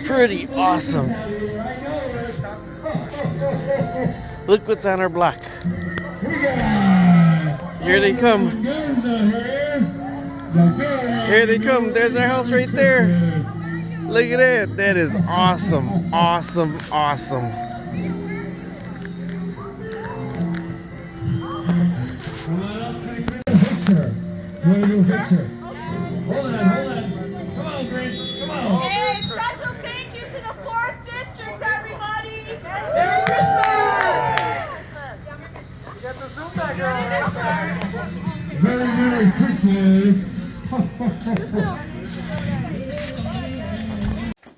Pretty awesome. Look what's on our block. Here they come. Here they come. There's our house right there. Look at that. That is awesome. Awesome. Awesome. Hold on. Come on, Grinch. Come on. Hey, special thank you to the 4th District, everybody. Merry Christmas. Merry Christmas.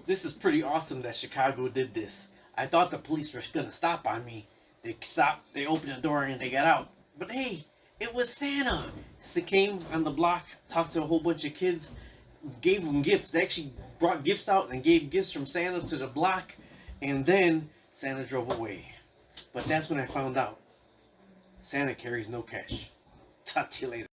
This is pretty awesome that Chicago did this. I thought the police were gonna stop on me. They stopped, they opened the door and they got out. But hey, it was Santa. They came on the block, talked to a whole bunch of kids, gave them gifts. They actually brought gifts out and gave gifts from Santa to the block, and then Santa drove away. But that's when I found out Santa carries no cash. Talk to you later.